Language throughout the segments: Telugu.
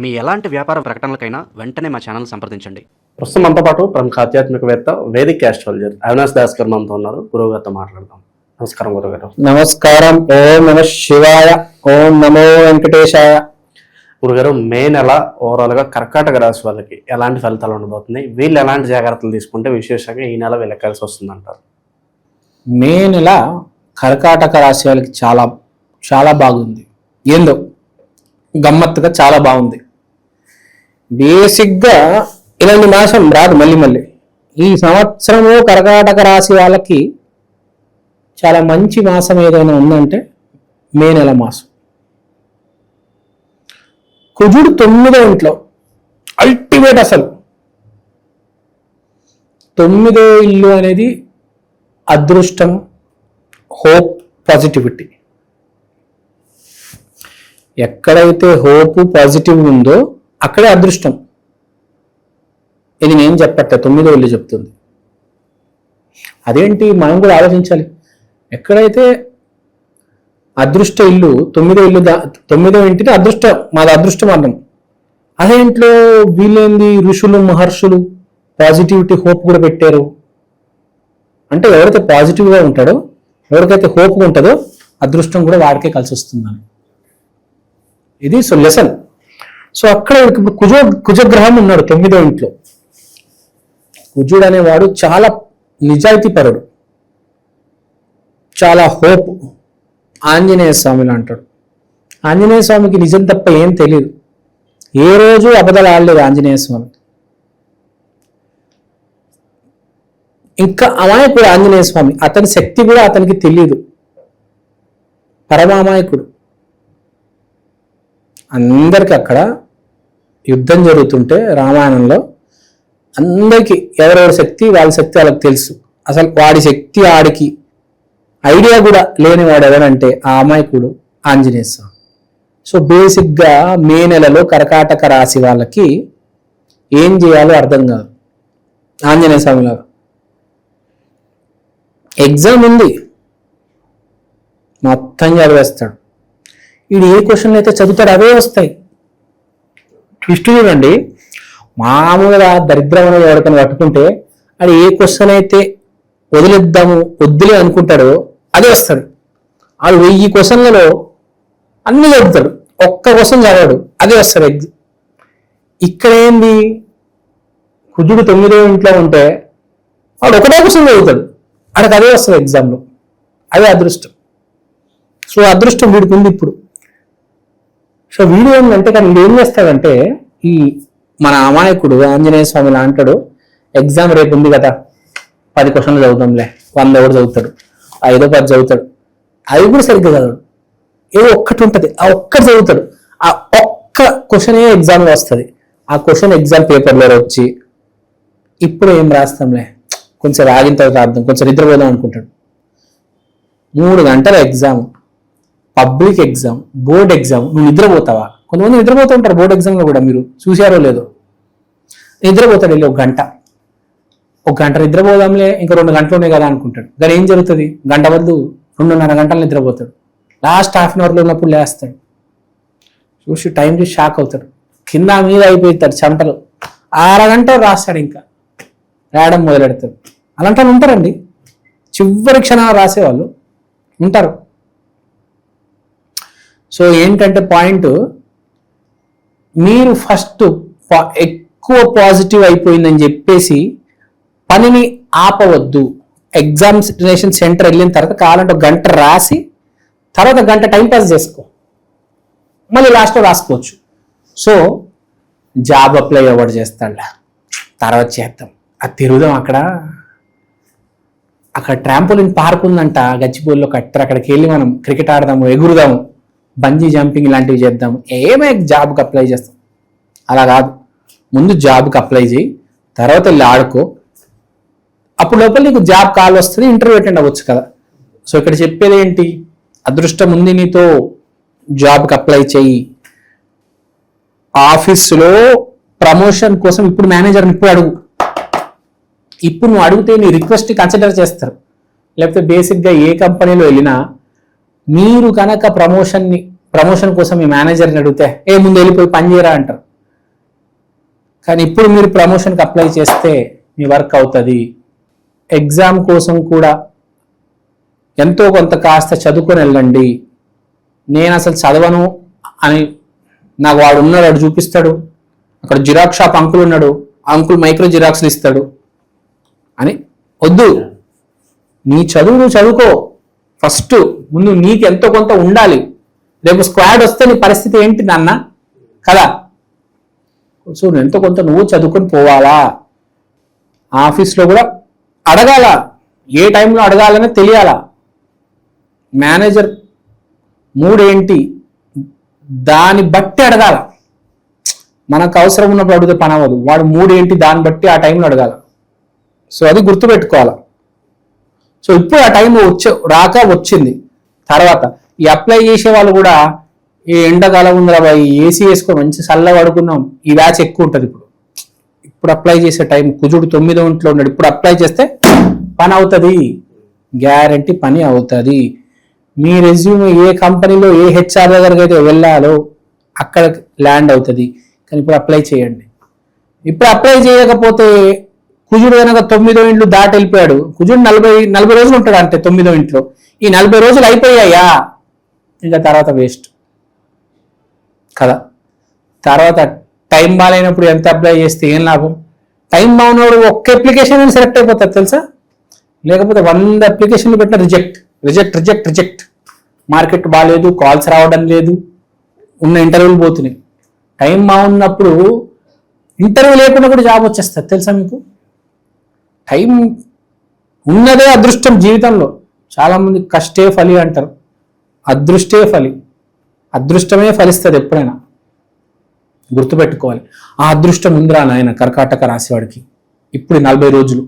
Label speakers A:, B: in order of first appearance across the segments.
A: మీ ఎలాంటి వ్యాపార ప్రకటనలకైనా వెంటనే మా ఛానల్ సంప్రదించండి.
B: ప్రస్తుతం మనతో పాటు ప్రముఖ ఆధ్యాత్మికవేత్త వేదిక్ ఆస్ట్రాలజర్ అవినాష్ దాస్ గారు మనతో ఉన్నారు. గురువుగారితో మాట్లాడదాం. నమస్కారం గురుగారు.
C: నమస్కారం. ఓం నమ శివాయ. ఓం నమో వెంకటేశాయ.
B: గురుగారు, మే నెల ఓవరాల్ గా కర్కాటక రాశి వాళ్ళకి ఎలాంటి ఫలితాలు ఉండబోతున్నాయి? వీళ్ళు ఎలాంటి జాగ్రత్తలు తీసుకుంటే విశేషంగా ఈ నెల వీళ్ళకి కలిసి వస్తుంది అంటారు?
C: మే నెల కర్కాటక రాశి వాళ్ళకి చాలా చాలా బాగుంది. ఏందో గమ్మత్తుగా చాలా బాగుంది. బేసిక్గా ఇలాంటి మాసం రాదు మళ్ళీ. ఈ సంవత్సరము కర్కాటక రాశి వాళ్ళకి చాలా మంచి మాసం ఏదైనా ఉందంటే మే నెల మాసం. కుజుడు 9వ ఇంట్లో అల్టిమేట్. అసలు 9వ ఇల్లు అనేది అదృష్టం, హోప్, పాజిటివిటీ. ఎక్కడైతే హోప్ పాజిటివ్ ఉందో అక్కడే అదృష్టం. ఇది నేను చెప్పట్లే, 9వ ఇల్లు చెప్తుంది. అదేంటి మనం కూడా ఆలోచించాలి. ఎక్కడైతే అదృష్ట ఇల్లు 9వ ఇల్లు, 9వ ఇంటిని అదృష్టం, మాది అదృష్టం అన్నాం. అదే ఇంట్లో వీళ్ళేంది ఋషులు మహర్షులు పాజిటివిటీ హోప్ కూడా పెట్టారు. అంటే ఎవరైతే పాజిటివ్గా ఉంటాడో, ఎవరికైతే హోప్గా ఉంటుందో అదృష్టం కూడా వాడికే కలిసి వస్తుందని. ఇది లెసన్. సో అక్కడ ఇప్పుడు కుజగ్రహం ఉన్నాడు 9వ ఇంట్లో. కుజుడు అనేవాడు చాలా నిజాయితీపరుడు, చాలా హోప్. ఆంజనేయ స్వామిలో అంటాడు. ఆంజనేయ స్వామికి నిజం తప్ప ఏం తెలియదు. ఏ రోజు అబద్ధాలు ఆడలేదు ఆంజనేయ స్వామి. ఇంకా అమాయకుడు ఆంజనేయ స్వామి. అతని శక్తి కూడా అతనికి తెలియదు. పరమామాయకుడు. అందరికి అక్కడ యుద్ధం జరుగుతుంటే రామాయణంలో అందరికీ ఎవరెవరి శక్తి వాళ్ళ శక్తి వాళ్ళకి తెలుసు. అసలు వాడి శక్తి ఆడికి ఐడియా కూడా లేనివాడు ఎవరంటే ఆ అమాయకుడు ఆంజనేయ స్వామి. సో బేసిక్గా మే నెలలో కర్కాటక రాశి వాళ్ళకి ఏం చేయాలో అర్థం కాదు. ఆంజనేయ స్వామి లాగా ఎగ్జామ్ ఉంది, మొత్తం చదివేస్తాడు. వీడు ఏ క్వశ్చన్లు అయితే చదువుతాడు అవే వస్తాయి. ట్విస్ట్ చూడండి. మామూలుగా దరిద్రం అనేది ఎవరికైనా పట్టుకుంటే అది ఏ క్వశ్చన్ అయితే వద్దులే అనుకుంటాడో అదే వస్తాడు. ఆడు 1000 క్వశ్చన్లలో అన్ని చదువుతాడు, ఒక్క క్వశ్చన్ చదవడు, అదే వస్తాడు ఎగ్జామ్. ఇక్కడ ఏంది, కుజుడు 9వ ఇంట్లో ఉంటే వాడు ఒకటే క్వశ్చన్ చదువుతాడు, ఆడికి అదే వస్తుంది ఎగ్జామ్లో. అదే అదృష్టం. సో అదృష్టం వీడికి ఉంది ఇప్పుడు. సో వీడు ఏంటంటే కానీ వీడు ఏం చేస్తాడంటే, ఈ మన అమాయకుడు ఆంజనేయ స్వామి అంటాడు, ఎగ్జామ్ రేపు ఉంది కదా 10 క్వశ్చన్లు చదువుతాంలే, 100 కూడా చదువుతాడు, 5-10 చదువుతాడు. అవి కూడా సరిగ్గా చదవడు. ఏదో ఒక్కటి ఉంటుంది, ఆ ఒక్కటి చదువుతాడు. ఆ ఒక్క క్వశ్చనే ఎగ్జామ్లో వస్తుంది. ఆ క్వశ్చన్ ఎగ్జామ్ పేపర్లో వచ్చి ఇప్పుడు ఏం రాస్తాంలే, కొంచెం ఆగిన తర్వాత రాద్దాం, కొంచెం నిద్రపోదాం అనుకుంటాడు. 3 గంటల exam, public exam, board exam. నువ్వు నిద్రపోతావా? కొంతమంది నిద్రపోతూ ఉంటారు బోర్డ్ ఎగ్జామ్లో కూడా, మీరు చూసారో లేదో. నిద్రపోతాడు వెళ్ళి 1 గంట నిద్రపోదాంలే, ఇంకా 2 గంటలు ఉన్నాయి కదా అనుకుంటాడు. కానీ ఏం జరుగుతుంది, గంట బదులు 2.5 గంటలు నిద్రపోతాడు. లాస్ట్ హాఫ్ అన్ అవర్లో ఉన్నప్పుడు లేస్తాడు. చూసి టైం చూసి షాక్ అవుతాడు. కింద మీద అయిపోతాడు చెమటలు. 6 గంటలు రాస్తాడు, ఇంకా రాయడం మొదలెడతాడు. అలాంటి వాళ్ళు ఉంటారండి, చివరి క్షణాలు రాసేవాళ్ళు ఉంటారు. సో ఏంటంటే పాయింట్, మీరు ఫస్ట్ ఎక్కువ పాజిటివ్ అయిపోయిందని చెప్పేసి పనిని ఆపవద్దు. ఎగ్జామినేషన్ సెంటర్ వెళ్ళిన తర్వాత కావాలంటే 1 గంట రాసి తర్వాత 1 గంట టైంపాస్ చేసుకో, మళ్ళీ లాస్ట్లో రాసుకోవచ్చు. సో జాబ్ అప్లై ఎవరు చేస్తాడు, తర్వాత చేద్దాం, అది తిరుగుదాం. అక్కడ ట్రాంపోలిన్ పార్క్ ఉందంట గచ్చిబౌలిలో కట్టారు, అక్కడికి వెళ్ళి మనం క్రికెట్ ఆడదాము, ఎగురుదాము, బంజీ జంపింగ్ ఇలాంటివి చేద్దాం, ఏమే జాబ్కి అప్లై చేస్తాం. అలా కాదు, ముందు జాబ్కి అప్లై చేయి, తర్వాత వెళ్ళి ఆడుకో. అప్పుడు లోపల నీకు జాబ్ కాల్ వస్తుంది, ఇంటర్వ్యూ అటెండ్ అవ్వచ్చు కదా. సో ఇక్కడ చెప్పేది ఏంటి, అదృష్టం ఉంది నీతో, జాబ్కి అప్లై చేయి. ఆఫీసులో ప్రమోషన్ కోసం ఇప్పుడు మేనేజర్ని ఇప్పుడు అడుగు. ఇప్పుడు నువ్వు అడిగితే నీ రిక్వెస్ట్ కన్సిడర్ చేస్తారు. లేకపోతే బేసిక్గా ఏ కంపెనీలో వెళ్ళినా మీరు కనుక ప్రమోషన్ని ప్రమోషన్ కోసం మీ మేనేజర్ని అడిగితే ముందు వెళ్ళిపోయి పని చేయరా అంటారు. కానీ ఇప్పుడు మీరు ప్రమోషన్కి అప్లై చేస్తే మీ వర్క్ అవుతుంది. ఎగ్జామ్ కోసం కూడా ఎంతో కొంత కాస్త చదువుకొని వెళ్ళండి. నేను అసలు చదవను అని నాకు వాడు ఉన్నాడు, వాడు చూపిస్తాడు, అక్కడ జిరాక్స్ షాప్ అంకుల్ ఉన్నాడు, అంకుల్ మైక్రో జిరాక్స్లు ఇస్తాడు అని వద్దు. నీ చదువు నువ్వు చదువుకో. ఫస్ట్ ముందు నీకు ఎంతో కొంత ఉండాలి. రేపు స్క్వాడ్ వస్తే నీ పరిస్థితి ఏంటి నాన్న కదా. సో ఎంతో కొంత నువ్వు చదువుకొని పోవాలా. ఆఫీస్లో కూడా అడగాల, ఏ టైంలో అడగాలని తెలియాలా. మేనేజర్ మూడేంటి దాన్ని బట్టి అడగాల. మనకు అవసరం ఉన్నప్పుడు అడిగితే పని అవ్వదు. వాడు మూడేంటి దాన్ని బట్టి ఆ టైంలో అడగాల. సో అది గుర్తుపెట్టుకోవాలి. సో ఇప్పుడు ఆ టైం రాక వచ్చింది. తర్వాత ఈ అప్లై చేసే వాళ్ళు కూడా ఈ ఎండాకాలం ఉందిరా బాయ్, ఏసీ వేసుకొని మంచి చల్లగా పడుకున్నాం, ఈ బ్యాచ్ ఎక్కువ ఉంటుంది. ఇప్పుడు అప్లై చేసే టైం కుజుడు 9వ ఇంట్లో ఉన్నాడు. ఇప్పుడు అప్లై చేస్తే పని అవుతుంది, గ్యారంటీ పని అవుతుంది. మీ రెజ్యూమ్ ఏ కంపెనీలో ఏ హెచ్ఆర్ దగ్గరికి అయితే వెళ్ళాలో అక్కడ ల్యాండ్ అవుతుంది. కానీ ఇప్పుడు అప్లై చేయండి. ఇప్పుడు అప్లై చేయకపోతే కుజుడు కనుక 9వ ఇంట్లో దాటి వెళ్ళిపోయాడు. కుజుడు 40 రోజులు ఉంటాడు అంటే 9వ ఇంట్లో. ఈ 40 రోజులు అయిపోయాయా ఇంకా తర్వాత వేస్ట్ కదా. తర్వాత టైం బాగాలేనప్పుడు ఎంత అప్లై చేస్తే ఏం లాభం. టైం బాగున్నప్పుడు ఒక్క అప్లికేషన్ సెలెక్ట్ అయిపోతారు తెలుసా. లేకపోతే 100 అప్లికేషన్లు పెట్టిన reject reject reject reject. Market బాగాలేదు, కాల్స్ రావడం లేదు, ఉన్న ఇంటర్వ్యూలు పోతున్నాయి. టైం బాగున్నప్పుడు ఇంటర్వ్యూ లేకుండా కూడా జాబ్ వచ్చేస్తుంది తెలుసా మీకు. టైం ఉన్నదే అదృష్టం జీవితంలో. చాలామంది కష్టే ఫలి అంటారు, అదృష్టే ఫలి. అదృష్టమే ఫలిస్తుంది ఎప్పుడైనా, గుర్తుపెట్టుకోవాలి. ఆ అదృష్టం ఉందిరా నాయన కర్కాటక రాసేవాడికి. ఇప్పుడు 40 రోజులు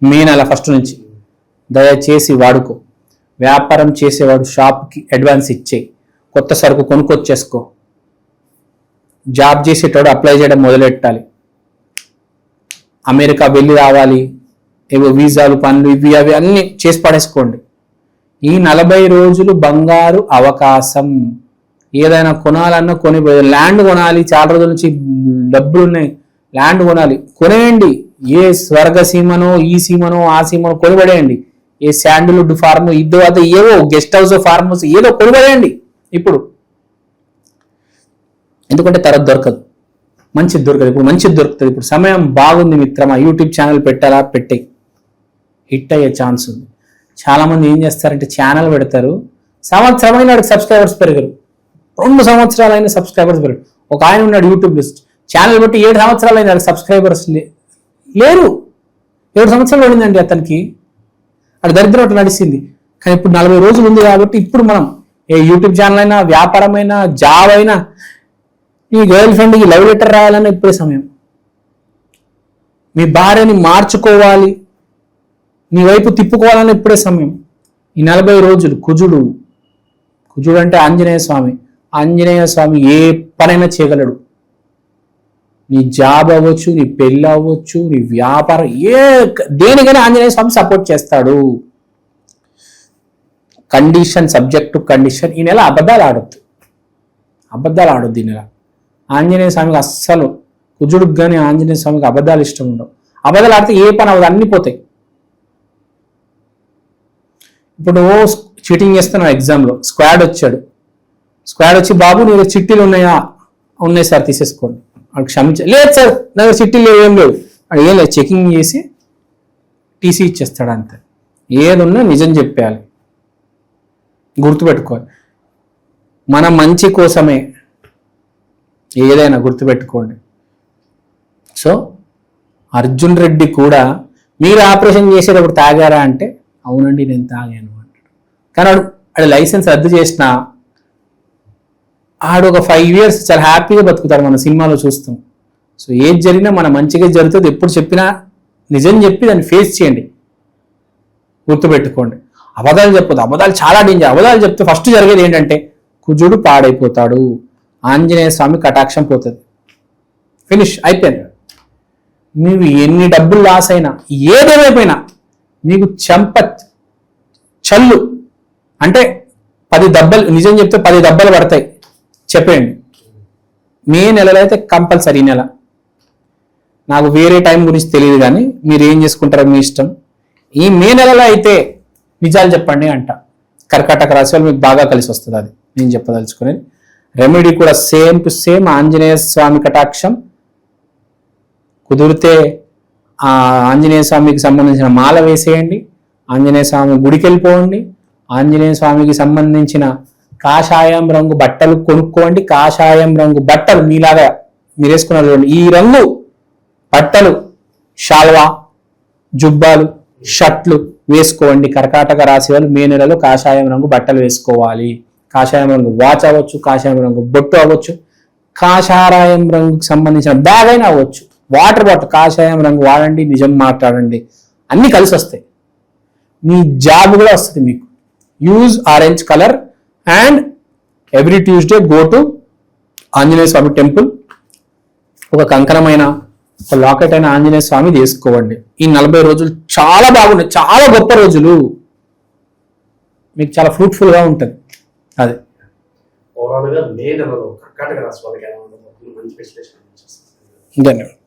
C: మే నెల 1 నుంచి దయచేసి వాడుకో. వ్యాపారం చేసేవాడు షాప్కి అడ్వాన్స్ ఇచ్చేయి, కొత్త సరుకు కొనుక్కొచ్చేసుకో. జాబ్ చేసేటోడు అప్లై చేయడం మొదలెట్టాలి. అమెరికా వెళ్ళి రావాలి, ఏవో వీసాలు పనులు ఇవి అవి అన్నీ చేసి పడేసుకోండి. ఈ 40 రోజులు బంగారు అవకాశం. ఏదైనా కొనాలన్నా ల్యాండ్ కొనాలి. చాలా రోజుల నుంచి డబ్బులు ఉన్నాయి, ల్యాండ్ కొనాలి, కొనేయండి. ఏ స్వర్గ సీమనో ఈ సీమనో ఆ సీమనో కొనిపడేయండి. ఏ శాండిల్వుడ్ ఫార్మ్ ఇదో అదో ఏవో గెస్ట్ హౌస్ ఫార్మ్ హౌస్ ఏదో కొనిపడేయండి ఇప్పుడు. ఎందుకంటే తర్వాత దొరకదు, మంచిది దొరకదు. ఇప్పుడు మంచిది దొరుకుతుంది. ఇప్పుడు సమయం బాగుంది మిత్రమా. యూట్యూబ్ ఛానల్ పెట్టాలా, పెట్టే హిట్ అయ్యే ఛాన్స్ ఉంది. చాలా మంది ఏం చేస్తారంటే ఛానల్ పెడతారు, సంవత్సరమైన వాడికి సబ్స్క్రైబర్స్ పెరగరు, 2 సంవత్సరాలైన సబ్స్క్రైబర్స్ పెరగరు. ఒక ఆయన ఉన్నాడు యూట్యూబ్ ఛానల్ బట్టి 7 సంవత్సరాలైన వాడికి సబ్స్క్రైబర్స్ లేరు. 7 సంవత్సరాలు పడిందండి అతనికి. అది దరిద్రం నడిచింది. కానీ ఇప్పుడు 40 రోజులు ఉంది కాబట్టి ఇప్పుడు మనం ఏ యూట్యూబ్ ఛానల్ అయినా, వ్యాపారమైనా, జాబ్ అయినా, ఈ గర్ల్ ఫ్రెండ్కి లవ్ లెటర్ రాయాలన్నా ఇప్పుడే సమయం. మీ భార్యని మార్చుకోవాలి, నీ వైపు తిప్పుకోవాలని ఇప్పుడే సమయం. ఈ 40 రోజులు కుజుడు అంటే ఆంజనేయ స్వామి. ఆంజనేయ స్వామి ఏ పనైనా చేయగలడు. నీ జాబ్ అవ్వచ్చు, నీ పెళ్ళి అవ్వచ్చు, నీ వ్యాపారం దేనికైనా ఆంజనేయ స్వామి సపోర్ట్ చేస్తాడు. Condition, subject to condition. ఈ నెల అబద్ధాలు ఆడొద్దు ఈ నెల. ఆంజనేయ స్వామికి అస్సలు, కుజుడికి కానీ ఆంజనేయ స్వామికి అబద్ధాలు ఇష్టం ఉండవు. అబద్ధాలు ఆడితే ఏ పని అవ్వదు, అన్ని పోతాయి. ఇప్పుడు చీటింగ్ చేస్తున్నావు ఎగ్జామ్లో, స్క్వాడ్ వచ్చి బాబు నీకు చిట్టీలు ఉన్నాయా? ఉన్నాయి సార్ తీసేసుకోండి. వాడికి లేదు సార్ నా దగ్గర చిట్టీలు ఏం లేవు. వాడు ఏం లేదు, చెకింగ్ చేసి టీసీ ఇచ్చేస్తాడు అంతే. ఏదున్నా నిజం చెప్పేయాలి, గుర్తుపెట్టుకోవాలి. మన మంచి కోసమే ఏదైనా గుర్తుపెట్టుకోండి. సో అర్జున్ రెడ్డి కూడా మీరు ఆపరేషన్ చేసేటప్పుడు తాగారా అంటే అవునండి నేను తాగాను అంటాడు. కానీ వాడు లైసెన్స్ రద్దు చేసిన ఆడు ఒక 5 years చాలా హ్యాపీగా బతుకుతాడు, మన సినిమాలో చూస్తాం. సో ఏది జరిగినా మన మంచిగా జరుగుతుంది. ఎప్పుడు చెప్పినా నిజం చెప్పి దాన్ని ఫేస్ చేయండి, గుర్తుపెట్టుకోండి. అబద్ధాలు చెప్పొద్దు, అబద్ధాలు చాలా డేంజర్. అబద్ధాలు చెప్తే ఫస్ట్ జరిగేది ఏంటంటే కుజుడు పాడైపోతాడు, ఆంజనేయ స్వామి కటాక్షం పోతుంది, ఫినిష్ అయిపోయింది. మీరు ఎన్ని డబ్బులు లాస్ అయినా ఏదేమైపోయినా మీకు చల్లు అంటే 10 దెబ్బలు, నిజం చెప్తే 10 దెబ్బలు పడతాయి. చెప్పండి. మే నెలలో అయితే కంపల్సరీ నెల. నాకు వేరే టైం గురించి తెలియదు, కానీ మీరు ఏం చేసుకుంటారో మీ ఇష్టం. ఈ మే నెలలో అయితే నిజాలు చెప్పండి అంట. కర్కాటక రాశి వాళ్ళు మీకు బాగా కలిసి వస్తుంది, అది నేను చెప్పదలుచుకునేది. రెమెడీ కూడా సేమ్ టు సేమ్ ఆంజనేయ స్వామి కటాక్షం. కుదిరితే ఆ ఆంజనేయ స్వామికి సంబంధించిన మాల వేసేయండి, ఆంజనేయ స్వామి గుడికి వెళ్ళిపోండి, ఆంజనేయ స్వామికి సంబంధించిన కాషాయం రంగు బట్టలు కొనుక్కోండి. కాషాయం రంగు బట్టలు మీలాగా మీరు వేసుకున్నారు చూడండి, ఈ రంగు బట్టలు, షాల్వా, జుబ్బాలు, షర్ట్లు వేసుకోండి. కర్కాటక రాశి వాళ్ళు మే నెలలో కాషాయం రంగు బట్టలు వేసుకోవాలి. కాషాయం రంగు వాచ్ అవ్వచ్చు, కాషాయం రంగు బొట్టు అవ్వచ్చు, కాషాయం రంగుకి సంబంధించిన బ్యాగ్ అయినా అవ్వచ్చు, వాటర్ బాటిల్ కాషాయం రంగు వాడండి. నిజం మాట్లాడండి, అన్ని కలిసి వస్తాయి. మీ జాబ్ కూడా వస్తుంది మీకు. Use orange colour and every Tuesday go to Anjaneya Swamy temple. ఒక కంకణమైన, ఒక లాకెట్ అయిన ఆంజనేయ స్వామి తీసుకోండి. ఈ 40 రోజులు చాలా బాగున్నాయి, చాలా గొప్ప రోజులు, మీకు చాలా ఫ్రూట్ఫుల్ గా ఉంటుంది. అదే
B: ఓవరాల్ గా మే నెలలో కర్కాటక రాశి వాళ్ళకి ఎలా ఉండబోతుంది, మంచి విశ్లేషణ.
C: ధన్యవాదాలు.